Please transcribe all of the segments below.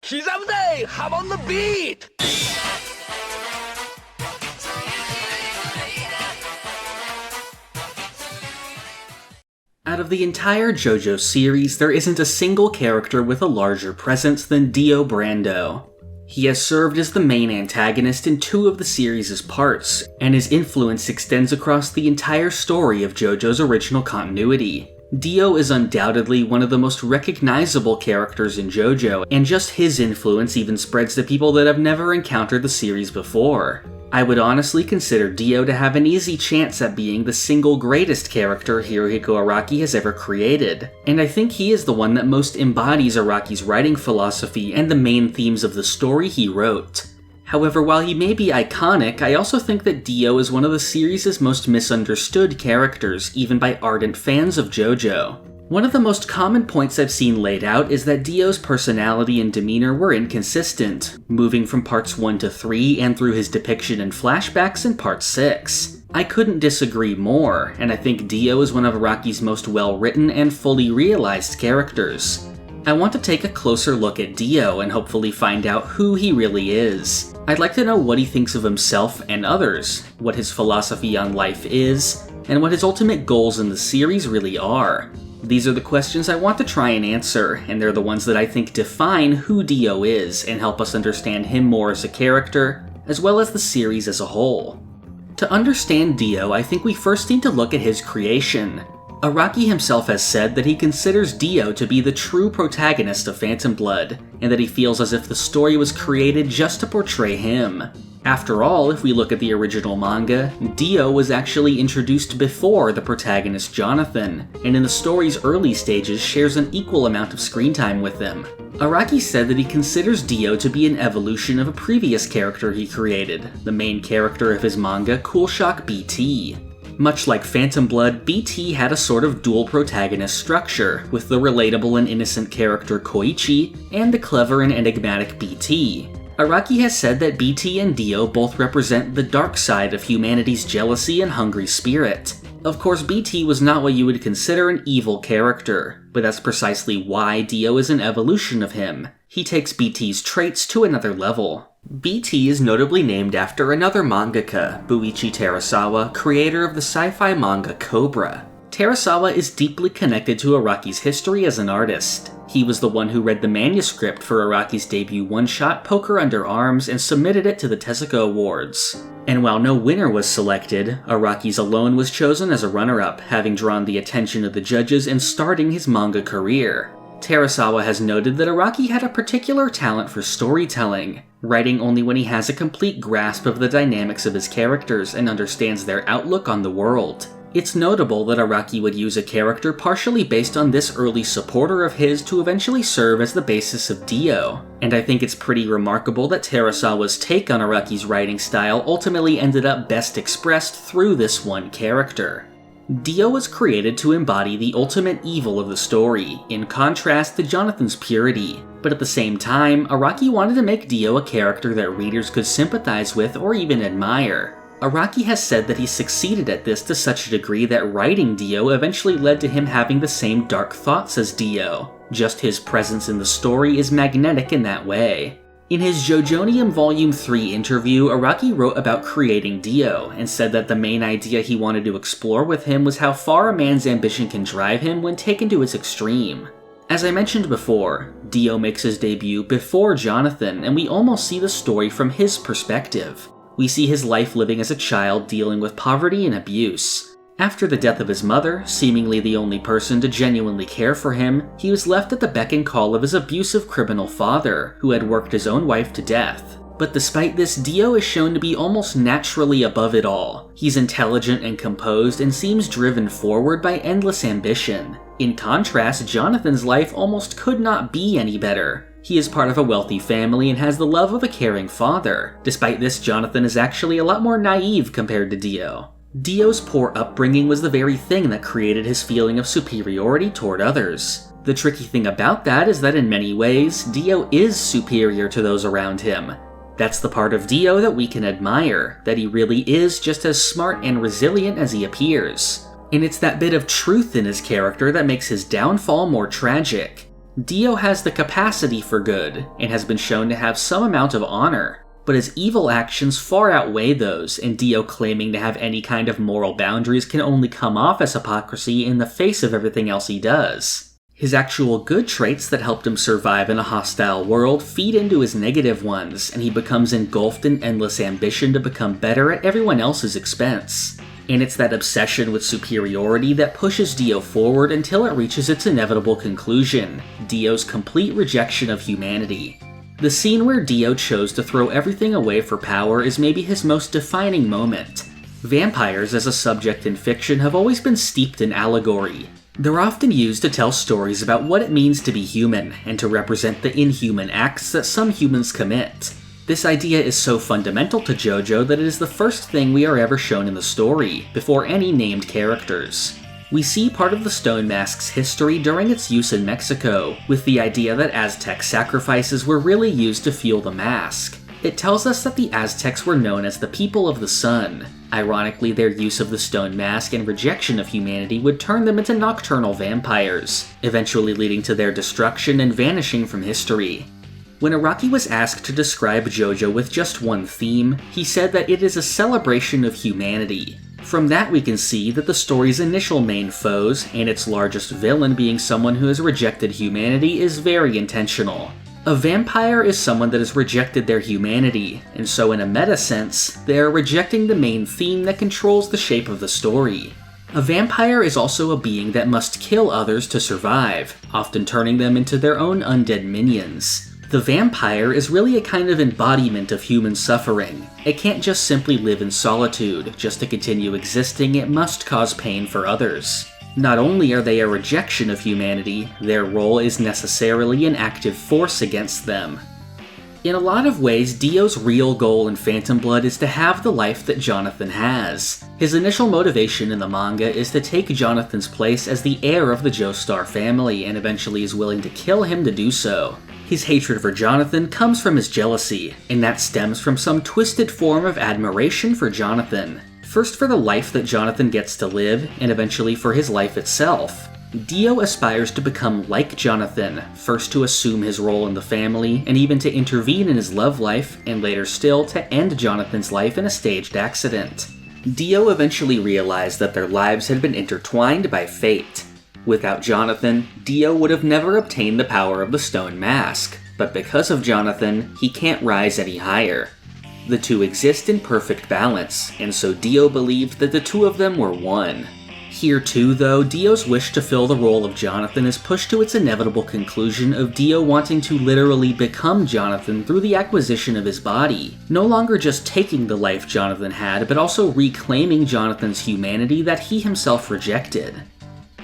Kizamde, hop on the beat! Out of the entire JoJo series, there isn't a single character with a larger presence than Dio Brando. He has served as the main antagonist in 2 of the series' parts, and his influence extends across the entire story of JoJo's original continuity. Dio is undoubtedly one of the most recognizable characters in JoJo, and just his influence even spreads to people that have never encountered the series before. I would honestly consider Dio to have an easy chance at being the single greatest character Hirohiko Araki has ever created, and I think he is the one that most embodies Araki's writing philosophy and the main themes of the story he wrote. However, while he may be iconic, I also think that Dio is one of the series' most misunderstood characters, even by ardent fans of JoJo. One of the most common points I've seen laid out is that Dio's personality and demeanor were inconsistent, moving from parts 1 to 3 and through his depiction in flashbacks in part 6. I couldn't disagree more, and I think Dio is one of Araki's most well-written and fully realized characters. I want to take a closer look at Dio and hopefully find out who he really is. I'd like to know what he thinks of himself and others, what his philosophy on life is, and what his ultimate goals in the series really are. These are the questions I want to try and answer, and they're the ones that I think define who Dio is and help us understand him more as a character, as well as the series as a whole. To understand Dio, I think we first need to look at his creation. Araki himself has said that he considers Dio to be the true protagonist of Phantom Blood, and that he feels as if the story was created just to portray him. After all, if we look at the original manga, Dio was actually introduced before the protagonist Jonathan, and in the story's early stages shares an equal amount of screen time with him. Araki said that he considers Dio to be an evolution of a previous character he created, the main character of his manga, Coolshock BT. Much like Phantom Blood, BT had a sort of dual protagonist structure, with the relatable and innocent character Koichi, and the clever and enigmatic BT. Araki has said that BT and Dio both represent the dark side of humanity's jealousy and hungry spirit. Of course, BT was not what you would consider an evil character, but that's precisely why Dio is an evolution of him. He takes BT's traits to another level. BT is notably named after another mangaka, Buichi Terasawa, creator of the sci-fi manga Cobra. Terasawa is deeply connected to Araki's history as an artist. He was the one who read the manuscript for Araki's debut one-shot, Poker Under Arms, and submitted it to the Tezuka Awards. And while no winner was selected, Araki's Alone was chosen as a runner-up, having drawn the attention of the judges and starting his manga career. Terasawa has noted that Araki had a particular talent for storytelling, writing only when he has a complete grasp of the dynamics of his characters and understands their outlook on the world. It's notable that Araki would use a character partially based on this early supporter of his to eventually serve as the basis of Dio, and I think it's pretty remarkable that Terasawa's take on Araki's writing style ultimately ended up best expressed through this one character. Dio was created to embody the ultimate evil of the story, in contrast to Jonathan's purity, but at the same time, Araki wanted to make Dio a character that readers could sympathize with or even admire. Araki has said that he succeeded at this to such a degree that writing Dio eventually led to him having the same dark thoughts as Dio. Just his presence in the story is magnetic in that way. In his JoJonium Volume 3 interview, Araki wrote about creating Dio, and said that the main idea he wanted to explore with him was how far a man's ambition can drive him when taken to its extreme. As I mentioned before, Dio makes his debut before Jonathan, and we almost see the story from his perspective. We see his life living as a child dealing with poverty and abuse. After the death of his mother, seemingly the only person to genuinely care for him, he was left at the beck and call of his abusive criminal father, who had worked his own wife to death. But despite this, Dio is shown to be almost naturally above it all. He's intelligent and composed and seems driven forward by endless ambition. In contrast, Jonathan's life almost could not be any better. He is part of a wealthy family and has the love of a caring father. Despite this, Jonathan is actually a lot more naive compared to Dio. Dio's poor upbringing was the very thing that created his feeling of superiority toward others. The tricky thing about that is that in many ways, Dio is superior to those around him. That's the part of Dio that we can admire, that he really is just as smart and resilient as he appears. And it's that bit of truth in his character that makes his downfall more tragic. Dio has the capacity for good, and has been shown to have some amount of honor, but his evil actions far outweigh those, and Dio claiming to have any kind of moral boundaries can only come off as hypocrisy in the face of everything else he does. His actual good traits that helped him survive in a hostile world feed into his negative ones, and he becomes engulfed in endless ambition to become better at everyone else's expense. And it's that obsession with superiority that pushes Dio forward until it reaches its inevitable conclusion, Dio's complete rejection of humanity. The scene where Dio chose to throw everything away for power is maybe his most defining moment. Vampires as a subject in fiction have always been steeped in allegory. They're often used to tell stories about what it means to be human, and to represent the inhuman acts that some humans commit. This idea is so fundamental to JoJo that it is the first thing we are ever shown in the story, before any named characters. We see part of the Stone Mask's history during its use in Mexico, with the idea that Aztec sacrifices were really used to fuel the mask. It tells us that the Aztecs were known as the people of the sun. Ironically, their use of the stone mask and rejection of humanity would turn them into nocturnal vampires, eventually leading to their destruction and vanishing from history. When Araki was asked to describe JoJo with just one theme, he said that it is a celebration of humanity. From that we can see that the story's initial main foes, and its largest villain being someone who has rejected humanity, is very intentional. A vampire is someone that has rejected their humanity, and so in a meta sense, they are rejecting the main theme that controls the shape of the story. A vampire is also a being that must kill others to survive, often turning them into their own undead minions. The vampire is really a kind of embodiment of human suffering. It can't just simply live in solitude. Just to continue existing, it must cause pain for others. Not only are they a rejection of humanity, their role is necessarily an active force against them. In a lot of ways, Dio's real goal in Phantom Blood is to have the life that Jonathan has. His initial motivation in the manga is to take Jonathan's place as the heir of the Joestar family, and eventually is willing to kill him to do so. His hatred for Jonathan comes from his jealousy, and that stems from some twisted form of admiration for Jonathan. First for the life that Jonathan gets to live, and eventually for his life itself. Dio aspires to become like Jonathan, first to assume his role in the family, and even to intervene in his love life, and later still to end Jonathan's life in a staged accident. Dio eventually realized that their lives had been intertwined by fate. Without Jonathan, Dio would have never obtained the power of the Stone Mask, but because of Jonathan, he can't rise any higher. The two exist in perfect balance, and so Dio believed that the two of them were one. Here too, though, Dio's wish to fill the role of Jonathan is pushed to its inevitable conclusion of Dio wanting to literally become Jonathan through the acquisition of his body, no longer just taking the life Jonathan had, but also reclaiming Jonathan's humanity that he himself rejected.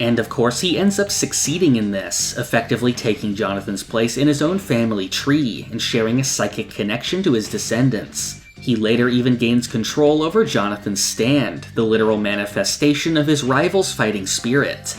And of course, he ends up succeeding in this, effectively taking Jonathan's place in his own family tree and sharing a psychic connection to his descendants. He later even gains control over Jonathan's stand, the literal manifestation of his rival's fighting spirit.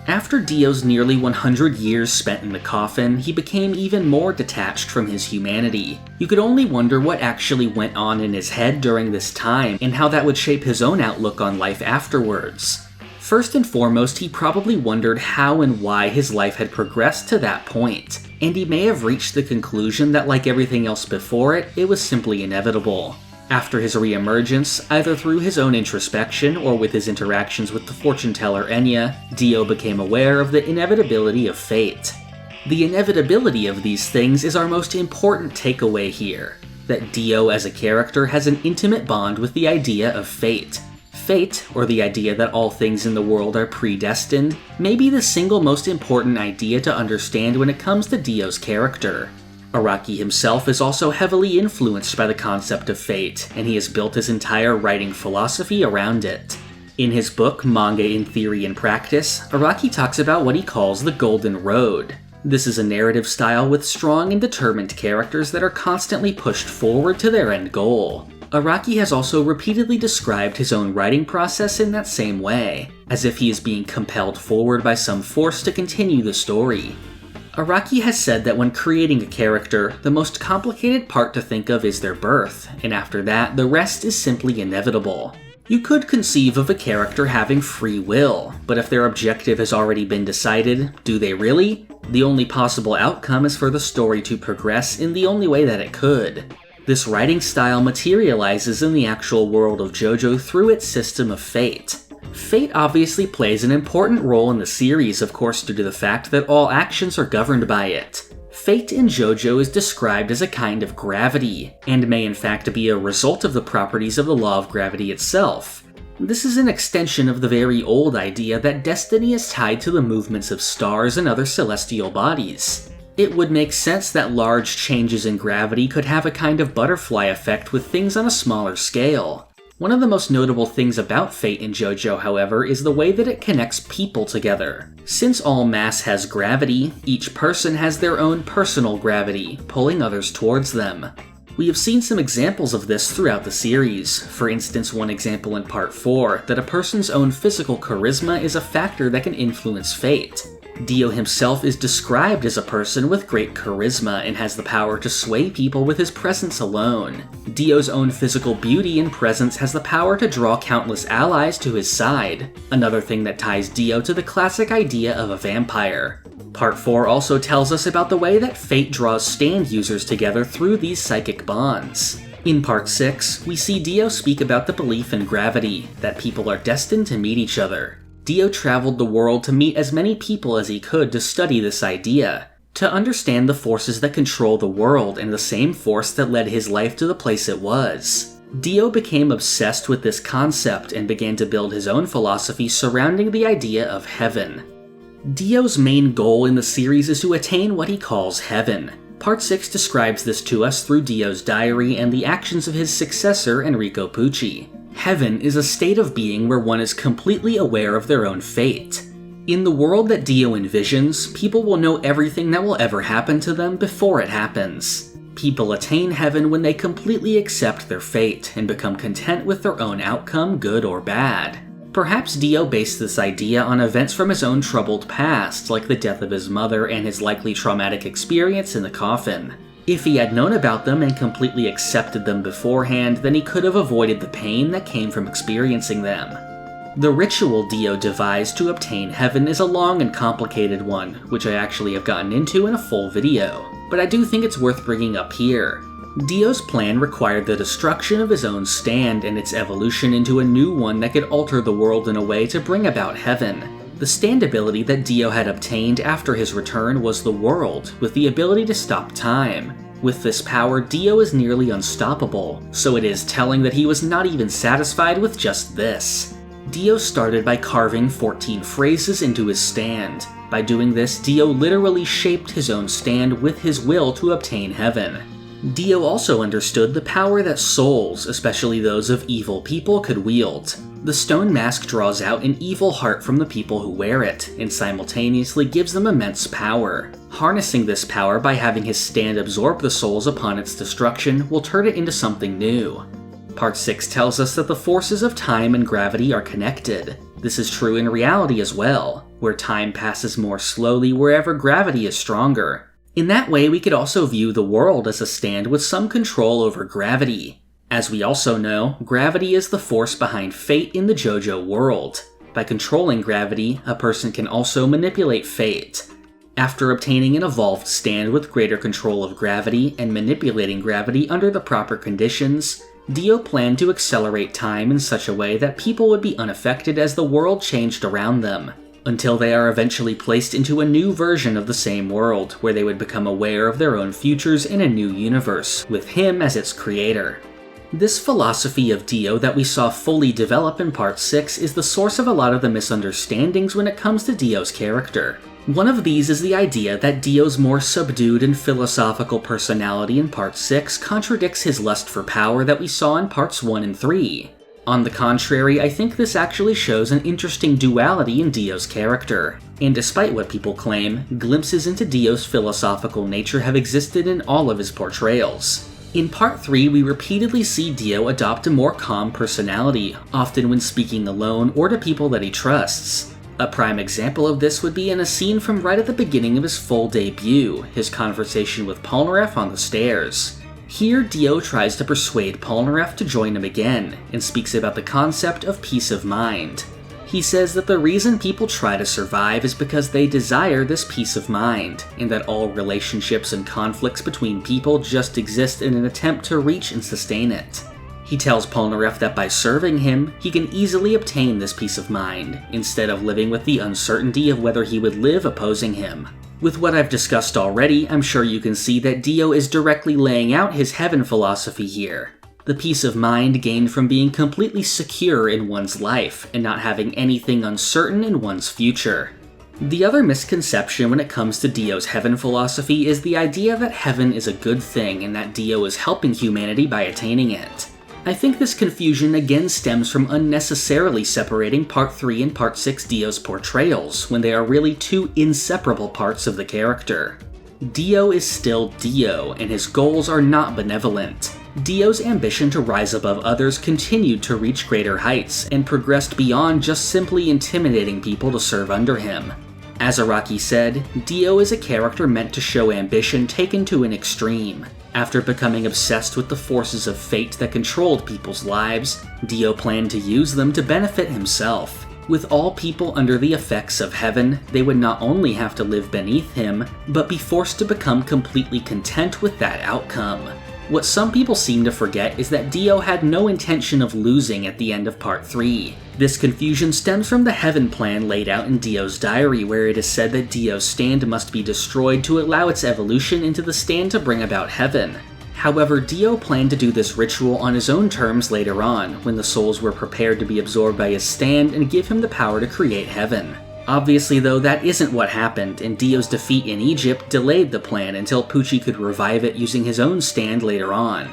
After Dio's nearly 100 years spent in the coffin, he became even more detached from his humanity. You could only wonder what actually went on in his head during this time, and how that would shape his own outlook on life afterwards. First and foremost, he probably wondered how and why his life had progressed to that point, and he may have reached the conclusion that like everything else before it, it was simply inevitable. After his re-emergence, either through his own introspection or with his interactions with the fortune teller Enya, Dio became aware of the inevitability of fate. The inevitability of these things is our most important takeaway here, that Dio as a character has an intimate bond with the idea of fate. Fate, or the idea that all things in the world are predestined, may be the single most important idea to understand when it comes to Dio's character. Araki himself is also heavily influenced by the concept of fate, and he has built his entire writing philosophy around it. In his book, Manga in Theory and Practice, Araki talks about what he calls the Golden Road. This is a narrative style with strong and determined characters that are constantly pushed forward to their end goal. Araki has also repeatedly described his own writing process in that same way, as if he is being compelled forward by some force to continue the story. Araki has said that when creating a character, the most complicated part to think of is their birth, and after that, the rest is simply inevitable. You could conceive of a character having free will, but if their objective has already been decided, do they really? The only possible outcome is for the story to progress in the only way that it could. This writing style materializes in the actual world of JoJo through its system of fate. Fate obviously plays an important role in the series, of course, due to the fact that all actions are governed by it. Fate in JoJo is described as a kind of gravity, and may in fact be a result of the properties of the law of gravity itself. This is an extension of the very old idea that destiny is tied to the movements of stars and other celestial bodies. It would make sense that large changes in gravity could have a kind of butterfly effect with things on a smaller scale. One of the most notable things about Fate in JoJo, however, is the way that it connects people together. Since all mass has gravity, each person has their own personal gravity, pulling others towards them. We have seen some examples of this throughout the series. For instance, one example in Part 4, that a person's own physical charisma is a factor that can influence fate. Dio himself is described as a person with great charisma and has the power to sway people with his presence alone. Dio's own physical beauty and presence has the power to draw countless allies to his side, another thing that ties Dio to the classic idea of a vampire. Part 4 also tells us about the way that fate draws stand users together through these psychic bonds. In Part 6, we see Dio speak about the belief in gravity, that people are destined to meet each other. Dio traveled the world to meet as many people as he could to study this idea, to understand the forces that control the world and the same force that led his life to the place it was. Dio became obsessed with this concept and began to build his own philosophy surrounding the idea of heaven. Dio's main goal in the series is to attain what he calls heaven. Part 6 describes this to us through Dio's diary and the actions of his successor, Enrico Pucci. Heaven is a state of being where one is completely aware of their own fate. In the world that Dio envisions, people will know everything that will ever happen to them before it happens. People attain heaven when they completely accept their fate and become content with their own outcome, good or bad. Perhaps Dio based this idea on events from his own troubled past, like the death of his mother and his likely traumatic experience in the coffin. If he had known about them and completely accepted them beforehand, then he could have avoided the pain that came from experiencing them. The ritual Dio devised to obtain heaven is a long and complicated one, which I actually have gotten into in a full video, but I do think it's worth bringing up here. Dio's plan required the destruction of his own stand and its evolution into a new one that could alter the world in a way to bring about heaven. The stand ability that Dio had obtained after his return was the World, with the ability to stop time. With this power, Dio is nearly unstoppable, so it is telling that he was not even satisfied with just this. Dio started by carving 14 phrases into his stand. By doing this, Dio literally shaped his own stand with his will to obtain heaven. Dio also understood the power that souls, especially those of evil people, could wield. The stone mask draws out an evil heart from the people who wear it, and simultaneously gives them immense power. Harnessing this power by having his stand absorb the souls upon its destruction will turn it into something new. Part 6 tells us that the forces of time and gravity are connected. This is true in reality as well, where time passes more slowly wherever gravity is stronger. In that way, we could also view the world as a stand with some control over gravity. As we also know, gravity is the force behind fate in the JoJo world. By controlling gravity, a person can also manipulate fate. After obtaining an evolved stand with greater control of gravity and manipulating gravity under the proper conditions, Dio planned to accelerate time in such a way that people would be unaffected as the world changed around them, until they are eventually placed into a new version of the same world, where they would become aware of their own futures in a new universe, with him as its creator. This philosophy of Dio that we saw fully develop in Part 6 is the source of a lot of the misunderstandings when it comes to Dio's character. One of these is the idea that Dio's more subdued and philosophical personality in Part 6 contradicts his lust for power that we saw in Parts 1 and 3. On the contrary, I think this actually shows an interesting duality in Dio's character. And despite what people claim, glimpses into Dio's philosophical nature have existed in all of his portrayals. In Part 3, we repeatedly see Dio adopt a more calm personality, often when speaking alone or to people that he trusts. A prime example of this would be in a scene from right at the beginning of his full debut, his conversation with Polnareff on the stairs. Here, Dio tries to persuade Polnareff to join him again, and speaks about the concept of peace of mind. He says that the reason people try to survive is because they desire this peace of mind, and that all relationships and conflicts between people just exist in an attempt to reach and sustain it. He tells Polnareff that by serving him, he can easily obtain this peace of mind, instead of living with the uncertainty of whether he would live opposing him. With what I've discussed already, I'm sure you can see that Dio is directly laying out his heaven philosophy here. The peace of mind gained from being completely secure in one's life, and not having anything uncertain in one's future. The other misconception when it comes to Dio's heaven philosophy is the idea that heaven is a good thing and that Dio is helping humanity by attaining it. I think this confusion again stems from unnecessarily separating Part 3 and Part 6 Dio's portrayals, when they are really two inseparable parts of the character. Dio is still Dio, and his goals are not benevolent. Dio's ambition to rise above others continued to reach greater heights, and progressed beyond just simply intimidating people to serve under him. As Araki said, Dio is a character meant to show ambition taken to an extreme. After becoming obsessed with the forces of fate that controlled people's lives, Dio planned to use them to benefit himself. With all people under the effects of heaven, they would not only have to live beneath him, but be forced to become completely content with that outcome. What some people seem to forget is that Dio had no intention of losing at the end of Part 3. This confusion stems from the heaven plan laid out in Dio's diary, where it is said that Dio's stand must be destroyed to allow its evolution into the stand to bring about heaven. However, Dio planned to do this ritual on his own terms later on, when the souls were prepared to be absorbed by his stand and give him the power to create heaven. Obviously though, that isn't what happened, and Dio's defeat in Egypt delayed the plan until Pucci could revive it using his own stand later on.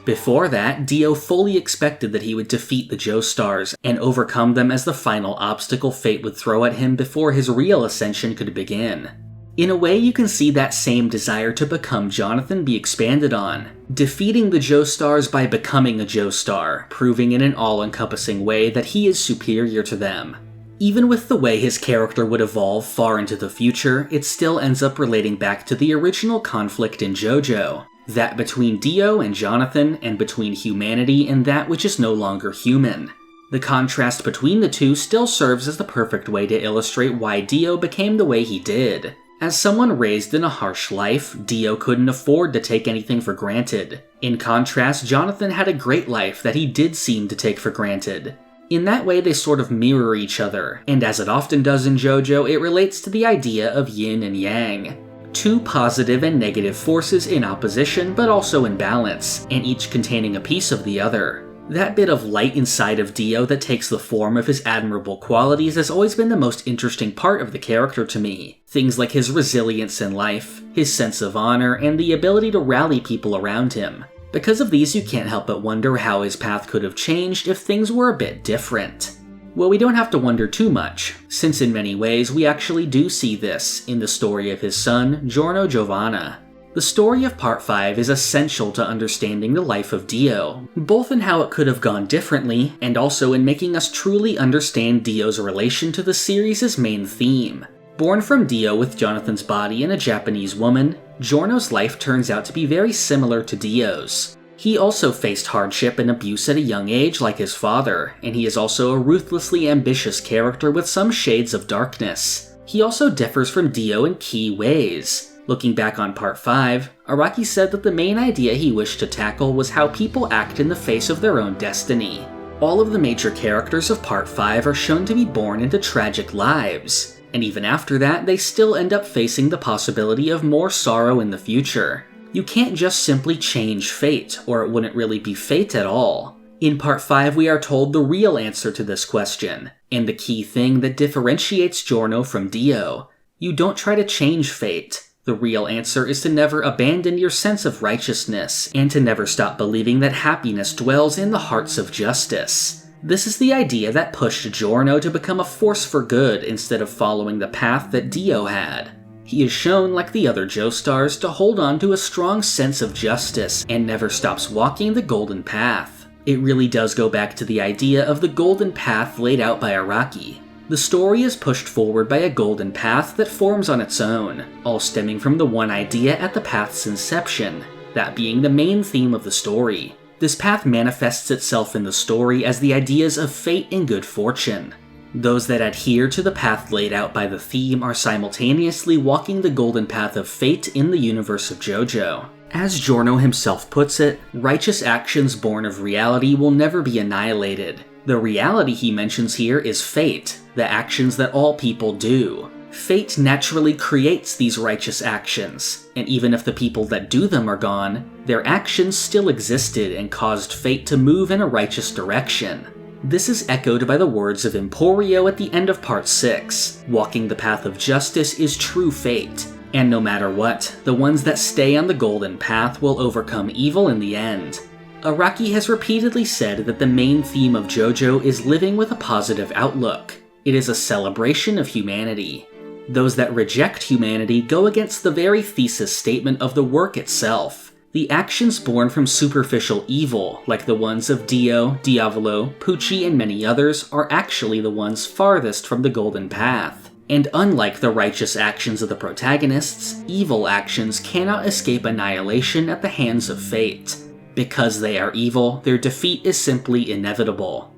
Before that, Dio fully expected that he would defeat the Joestars and overcome them as the final obstacle fate would throw at him before his real ascension could begin. In a way, you can see that same desire to become Jonathan be expanded on, defeating the Joestars by becoming a Joestar, proving in an all-encompassing way that he is superior to them. Even with the way his character would evolve far into the future, it still ends up relating back to the original conflict in JoJo, that between Dio and Jonathan, and between humanity and that which is no longer human. The contrast between the two still serves as the perfect way to illustrate why Dio became the way he did. As someone raised in a harsh life, Dio couldn't afford to take anything for granted. In contrast, Jonathan had a great life that he did seem to take for granted. In that way, they sort of mirror each other, and as it often does in JoJo, it relates to the idea of yin and yang. Two positive and negative forces in opposition, but also in balance, and each containing a piece of the other. That bit of light inside of Dio that takes the form of his admirable qualities has always been the most interesting part of the character to me. Things like his resilience in life, his sense of honor, and the ability to rally people around him. Because of these, you can't help but wonder how his path could have changed if things were a bit different. Well, we don't have to wonder too much, since in many ways we actually do see this in the story of his son, Giorno Giovanna. The story of Part 5 is essential to understanding the life of Dio, both in how it could have gone differently, and also in making us truly understand Dio's relation to the series' main theme. Born from Dio with Jonathan's body and a Japanese woman, Giorno's life turns out to be very similar to Dio's. He also faced hardship and abuse at a young age like his father, and he is also a ruthlessly ambitious character with some shades of darkness. He also differs from Dio in key ways. Looking back on Part 5, Araki said that the main idea he wished to tackle was how people act in the face of their own destiny. All of the major characters of Part 5 are shown to be born into tragic lives. And even after that, they still end up facing the possibility of more sorrow in the future. You can't just simply change fate, or it wouldn't really be fate at all. In Part 5, we are told the real answer to this question, and the key thing that differentiates Giorno from Dio. You don't try to change fate. The real answer is to never abandon your sense of righteousness, and to never stop believing that happiness dwells in the hearts of justice. This is the idea that pushed Giorno to become a force for good instead of following the path that Dio had. He is shown, like the other Joestars, to hold on to a strong sense of justice and never stops walking the golden path. It really does go back to the idea of the golden path laid out by Araki. The story is pushed forward by a golden path that forms on its own, all stemming from the one idea at the path's inception. that being the main theme of the story. This path manifests itself in the story as the ideas of fate and good fortune. Those that adhere to the path laid out by the theme are simultaneously walking the golden path of fate in the universe of JoJo. As Giorno himself puts it, righteous actions born of reality will never be annihilated. The reality he mentions here is fate, the actions that all people do. Fate naturally creates these righteous actions, and even if the people that do them are gone, their actions still existed and caused fate to move in a righteous direction. This is echoed by the words of Emporio at the end of Part 6. Walking the path of justice is true fate, and no matter what, the ones that stay on the golden path will overcome evil in the end. Araki has repeatedly said that the main theme of JoJo is living with a positive outlook. It is a celebration of humanity. Those that reject humanity go against the very thesis statement of the work itself. The actions born from superficial evil, like the ones of Dio, Diavolo, Pucci, and many others, are actually the ones farthest from the golden path. And unlike the righteous actions of the protagonists, evil actions cannot escape annihilation at the hands of fate. Because they are evil, their defeat is simply inevitable.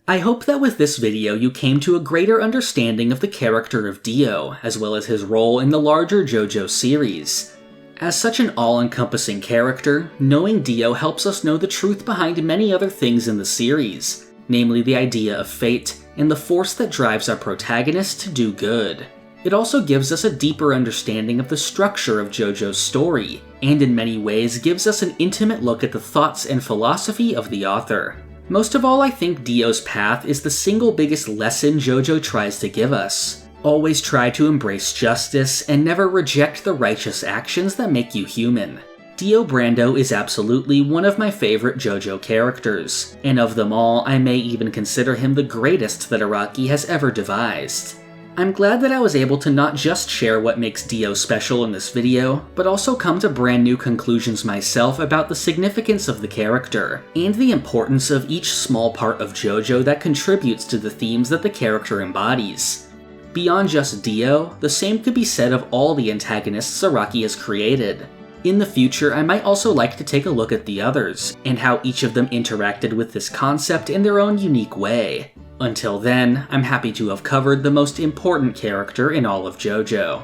I hope that with this video you came to a greater understanding of the character of Dio, as well as his role in the larger JoJo series. As such an all-encompassing character, knowing Dio helps us know the truth behind many other things in the series, namely the idea of fate and the force that drives our protagonist to do good. It also gives us a deeper understanding of the structure of JoJo's story, and in many ways gives us an intimate look at the thoughts and philosophy of the author. Most of all, I think Dio's path is the single biggest lesson JoJo tries to give us. Always try to embrace justice and never reject the righteous actions that make you human. Dio Brando is absolutely one of my favorite JoJo characters, and of them all, I may even consider him the greatest that Araki has ever devised. I'm glad that I was able to not just share what makes Dio special in this video, but also come to brand new conclusions myself about the significance of the character, and the importance of each small part of JoJo that contributes to the themes that the character embodies. Beyond just Dio, the same could be said of all the antagonists Araki has created. In the future, I might also like to take a look at the others, and how each of them interacted with this concept in their own unique way. Until then, I'm happy to have covered the most important character in all of JoJo.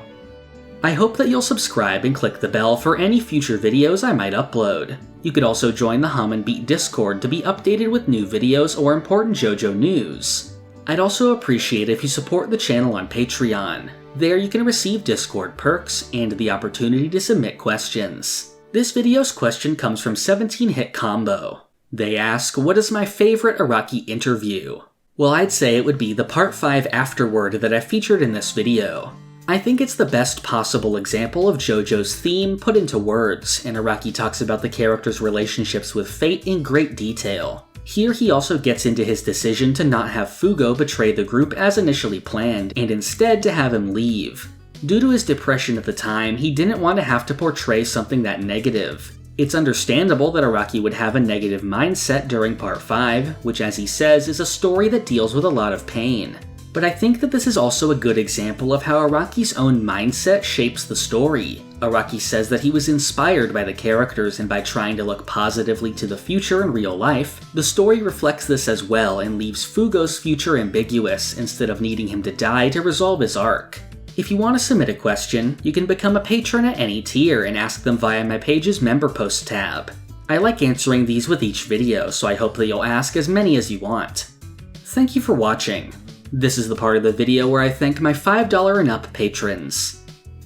I hope that you'll subscribe and click the bell for any future videos I might upload. You could also join the Hum and Beat Discord to be updated with new videos or important JoJo news. I'd also appreciate if you support the channel on Patreon. There you can receive Discord perks and the opportunity to submit questions. This video's question comes from 17 Hit Combo. They ask, what is my favorite Araki interview? Well, I'd say it would be the Part 5 afterword that I featured in this video. I think it's the best possible example of JoJo's theme put into words, and Araki talks about the character's relationships with fate in great detail. Here he also gets into his decision to not have Fugo betray the group as initially planned, and instead to have him leave. Due to his depression at the time, he didn't want to have to portray something that negative. It's understandable that Araki would have a negative mindset during Part 5, which as he says is a story that deals with a lot of pain. But I think that this is also a good example of how Araki's own mindset shapes the story. Araki says that he was inspired by the characters, and by trying to look positively to the future in real life, the story reflects this as well and leaves Fugo's future ambiguous instead of needing him to die to resolve his arc. If you want to submit a question, you can become a patron at any tier and ask them via my page's Member Post tab. I like answering these with each video, so I hope that you'll ask as many as you want. Thank you for watching. This is the part of the video where I thank my $5 and up patrons.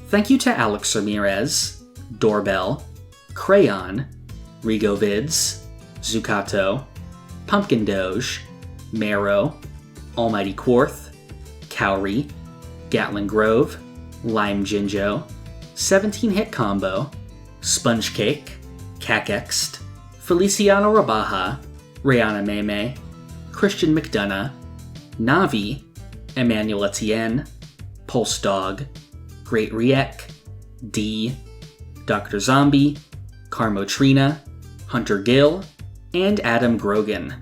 Thank you to Alex Ramirez, Doorbell, Crayon, Rigovids, Zucato, Pumpkin Doge, Marrow, Almighty Quarth, Cowrie, Gatlin Grove, Lime Jinjo, 17 Hit Combo, Sponge Cake, Cakext, Feliciano Rabaja, Rihanna Meme, Christian McDonough, Navi, Emmanuel Etienne, Pulse Dog, Great Riek, D, Dr. Zombie, Carmotrina, Hunter Gill, and Adam Grogan.